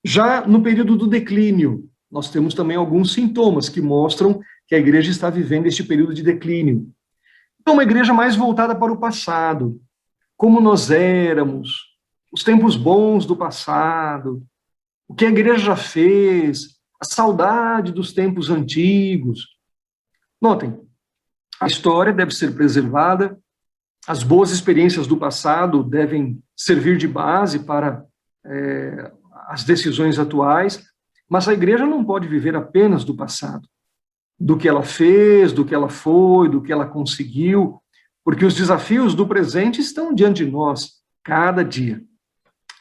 Já no período do declínio, nós temos também alguns sintomas que mostram que a igreja está vivendo este período de declínio. Então, uma igreja mais voltada para o passado, como nós éramos, os tempos bons do passado, o que a igreja já fez, a saudade dos tempos antigos. Notem, a história deve ser preservada, as boas experiências do passado devem servir de base para as decisões atuais, mas a igreja não pode viver apenas do passado, do que ela fez, do que ela foi, do que ela conseguiu, porque os desafios do presente estão diante de nós, cada dia.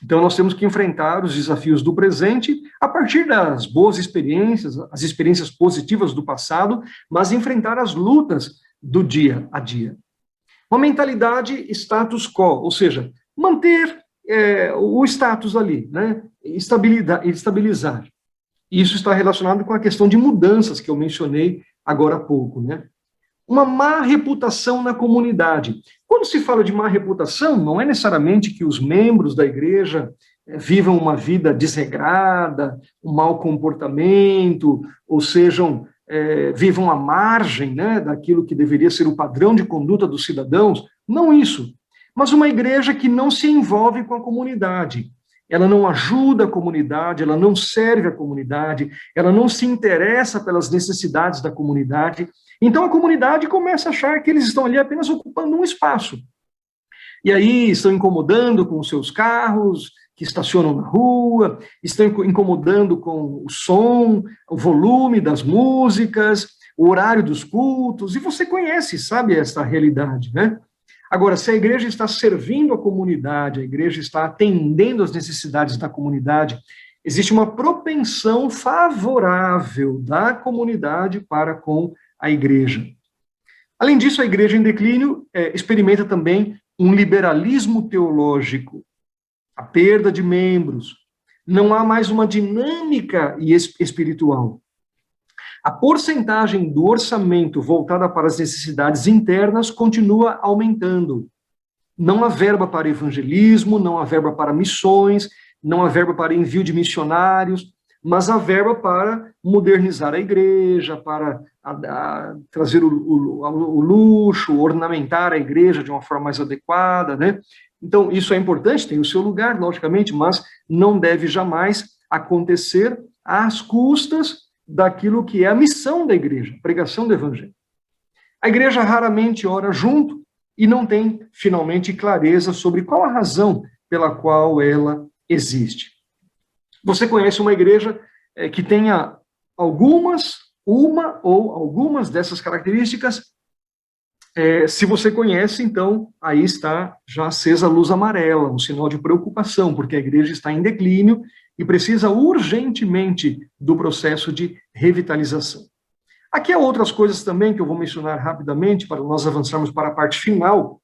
Então, nós temos que enfrentar os desafios do presente a partir das boas experiências, as experiências positivas do passado, mas enfrentar as lutas do dia a dia. Uma mentalidade status quo, ou seja, manter o status ali, né? Estabilizar. Isso está relacionado com a questão de mudanças que eu mencionei agora há pouco, né? Uma má reputação na comunidade. Quando se fala de má reputação, não é necessariamente que os membros da igreja vivam uma vida desregrada, um mau comportamento, ou sejam, vivam à margem, né, daquilo que deveria ser o padrão de conduta dos cidadãos. Não isso. Mas uma igreja que não se envolve com a comunidade. Ela não ajuda a comunidade, ela não serve a comunidade, ela não se interessa pelas necessidades da comunidade. Então a comunidade começa a achar que eles estão ali apenas ocupando um espaço. E aí estão incomodando com os seus carros, que estacionam na rua, estão incomodando com o som, o volume das músicas, o horário dos cultos, e você conhece, sabe essa realidade, né? Agora, se a igreja está servindo a comunidade, a igreja está atendendo às necessidades da comunidade, existe uma propensão favorável da comunidade para com a igreja. Além disso, a igreja em declínio experimenta também um liberalismo teológico, a perda de membros, não há mais uma dinâmica espiritual. A porcentagem do orçamento voltada para as necessidades internas continua aumentando. Não há verba para evangelismo, não há verba para missões, não há verba para envio de missionários, mas há verba para modernizar a igreja, para trazer o luxo, ornamentar a igreja de uma forma mais adequada, né? Então, isso é importante, tem o seu lugar, logicamente, mas não deve jamais acontecer às custas daquilo que é a missão da igreja, a pregação do evangelho. A igreja raramente ora junto e não tem, finalmente, clareza sobre qual a razão pela qual ela existe. Você conhece uma igreja que tenha uma ou algumas dessas características? Se você conhece, então, aí está já acesa a luz amarela, um sinal de preocupação, porque a igreja está em declínio e precisa urgentemente do processo de revitalização. Aqui há outras coisas também que eu vou mencionar rapidamente para nós avançarmos para a parte final.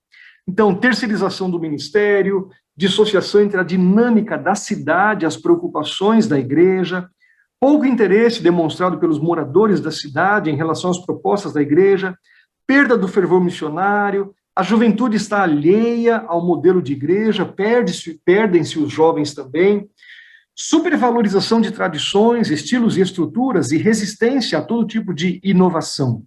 Então, terceirização do ministério, dissociação entre a dinâmica da cidade, as preocupações da igreja, pouco interesse demonstrado pelos moradores da cidade em relação às propostas da igreja, perda do fervor missionário, a juventude está alheia ao modelo de igreja, perdem-se os jovens também, supervalorização de tradições, estilos e estruturas e resistência a todo tipo de inovação.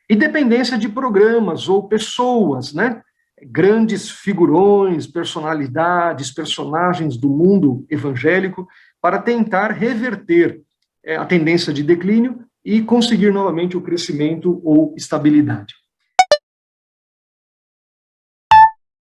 E dependência de programas ou pessoas, né? Grandes figurões, personalidades, personagens do mundo evangélico para tentar reverter a tendência de declínio e conseguir novamente o crescimento ou estabilidade.